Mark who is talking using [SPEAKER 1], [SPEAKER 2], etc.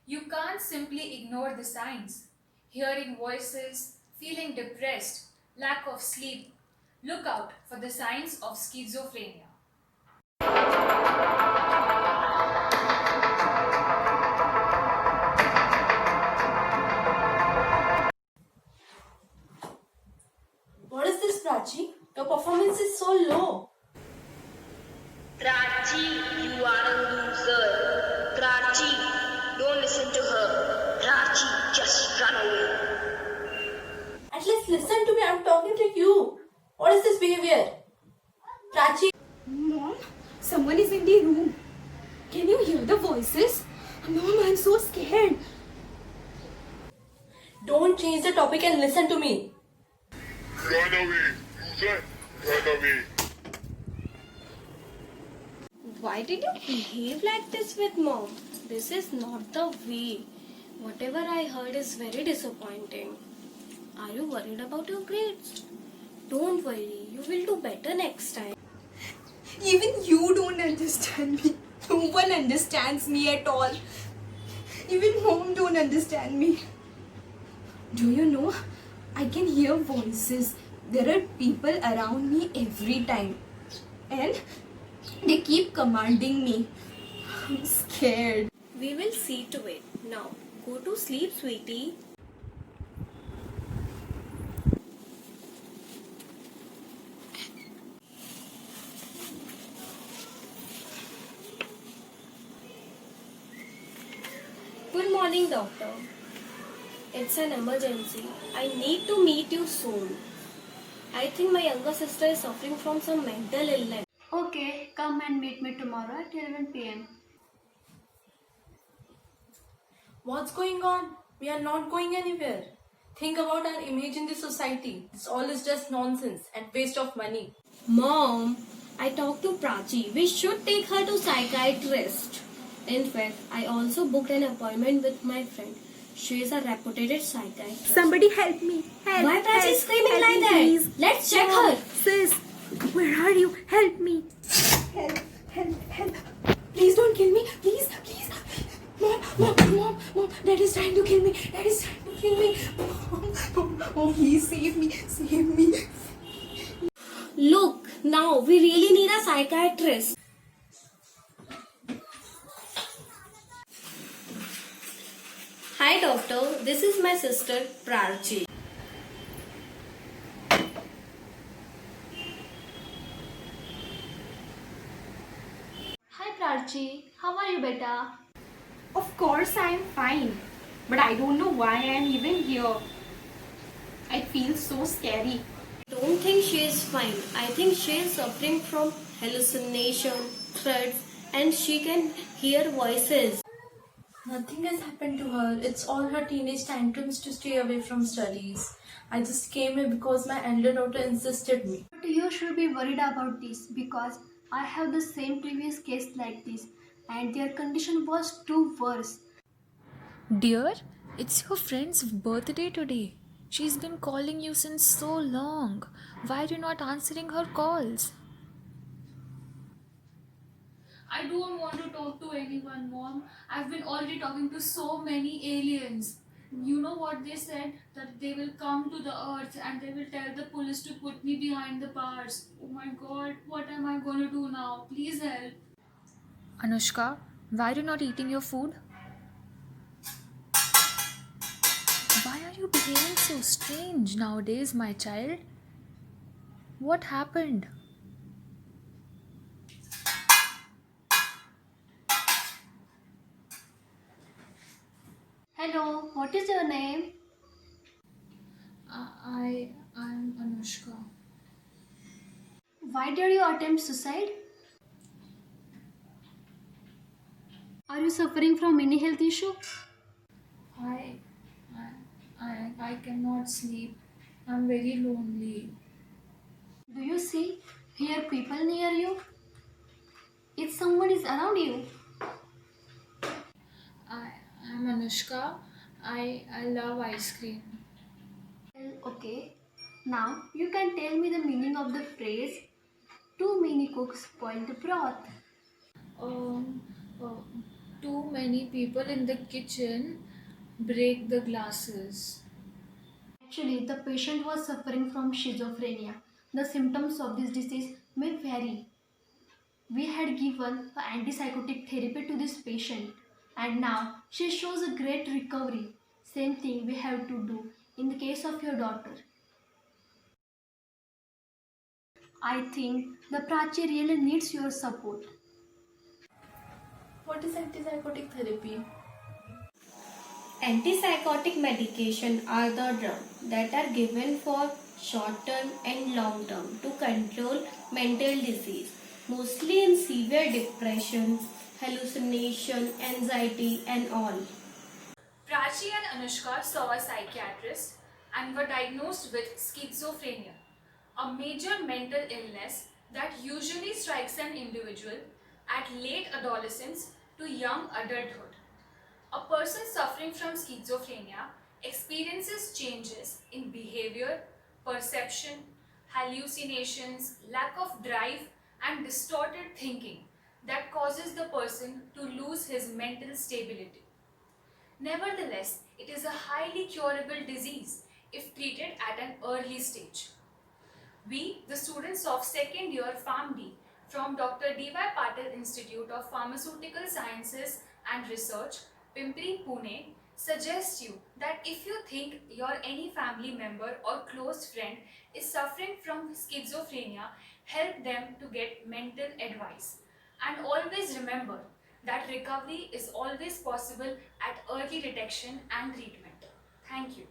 [SPEAKER 1] You can't simply ignore the signs. Hearing voices, feeling depressed, lack of sleep. Look out for the signs of schizophrenia.
[SPEAKER 2] What is this, Prachi? Your performance is so low.
[SPEAKER 3] Prachi, you are a loser. Prachi, don't listen to her. Prachi, just run away.
[SPEAKER 2] At least listen to me. I'm talking to you. What is this behavior? Prachi,
[SPEAKER 4] Mom, someone is in the room. Can you hear the voices? Mom, I'm so scared.
[SPEAKER 2] don't change the topic and listen to me.
[SPEAKER 5] Run away, loser! Run away!
[SPEAKER 4] Why did you behave like this with mom? This is not the way. Whatever I heard is very disappointing. Are you worried about your grades? Don't worry, you will do better next time. Even you don't understand me. No one understands me at all. Even mom don't understand me. Do you know? I can hear voices. There are people around me every time. And they keep commanding me. I'm scared. We will see to it. Now, go to sleep, sweetie. Good morning, doctor. It's an emergency. I need to meet you soon. I think my younger sister is suffering from some mental illness.
[SPEAKER 6] Okay, come and meet me tomorrow at 11 pm.
[SPEAKER 2] What's going on? We are not going anywhere. Think about our image in the society. This all is just nonsense and waste of money.
[SPEAKER 4] Mom, I talked to Prachi. We should take her to psychiatrist. In fact, I also booked an appointment with my friend. She is a reputed psychiatrist.
[SPEAKER 7] Somebody help me. Help.
[SPEAKER 4] Why Prachi
[SPEAKER 7] help,
[SPEAKER 4] is screaming
[SPEAKER 7] help
[SPEAKER 4] like
[SPEAKER 7] me,
[SPEAKER 4] that?
[SPEAKER 7] Please.
[SPEAKER 4] Let's check
[SPEAKER 7] Mom,
[SPEAKER 4] her.
[SPEAKER 7] Sis, where are you? Help me.
[SPEAKER 4] Help, help, help. Please don't kill me. Please, please. Mom, Dad is trying to kill me. Dad is trying to kill me. Mom, please save me. Save me. Look, now we really need a psychiatrist. Hi doctor, this is my sister Prachi.
[SPEAKER 6] Hi Prachi, how are you beta?
[SPEAKER 4] Of course I am fine, but I don't know why I am even here. I feel so scary. I don't think she is fine. I think she is suffering from hallucination, threats, and she can hear voices.
[SPEAKER 2] Nothing has happened to her. It's all her teenage tantrums to stay away from studies. I just came here because my elder daughter insisted me.
[SPEAKER 6] But you should be worried about this because I have the same previous case like this and their condition was too worse.
[SPEAKER 8] Dear, it's your friend's birthday today. She's been calling you since so long. Why are you not answering her calls?
[SPEAKER 1] I don't want to talk to anyone, Mom. I've been already talking to so many aliens. You know what they said? That they will come to the earth and they will tell the police to put me behind the bars. Oh my god, what am I going to do now? Please help.
[SPEAKER 8] Anushka, why are you not eating your food? Why are you behaving so strange nowadays, my child? What happened?
[SPEAKER 6] Hello, what is your name?
[SPEAKER 1] I'm Anushka.
[SPEAKER 6] Why did you attempt suicide? Are you suffering from any health issue?
[SPEAKER 1] I, I cannot sleep. I'm very lonely.
[SPEAKER 6] Do you see, hear people near you? If someone is around you,
[SPEAKER 1] I'm Anushka. I love ice cream.
[SPEAKER 6] well, okay. Now you can tell me the meaning of the phrase too many cooks spoil the broth.
[SPEAKER 1] Um, uh, too many people in the kitchen break the glasses.
[SPEAKER 6] Actually, the patient was suffering from schizophrenia. The symptoms of this disease may vary. We had given a antipsychotic therapy to this patient, and now she shows a great recovery. Same thing we have to do in the case of your daughter. I think the Prachi really needs your support.
[SPEAKER 2] What is antipsychotic therapy?
[SPEAKER 4] Antipsychotic medication are the drugs that are given for short term and long term to control mental disease, mostly in severe depression, hallucination, anxiety, and all.
[SPEAKER 1] Prachi and Anushka saw a psychiatrist and were diagnosed with schizophrenia, a major mental illness that usually strikes an individual at late adolescence to young adulthood. A person suffering from schizophrenia experiences changes in behavior, perception, hallucinations, lack of drive, and distorted thinking that causes the person to lose his mental stability. Nevertheless, it is a highly curable disease if treated at an early stage. We, the students of second year PharmD from Dr. D.Y. Patil Institute of Pharmaceutical Sciences and Research, Pimpri, Pune, suggest you that if you think your any family member or close friend is suffering from schizophrenia, help them to get mental advice. And always remember that recovery is always possible at early detection and treatment. Thank you.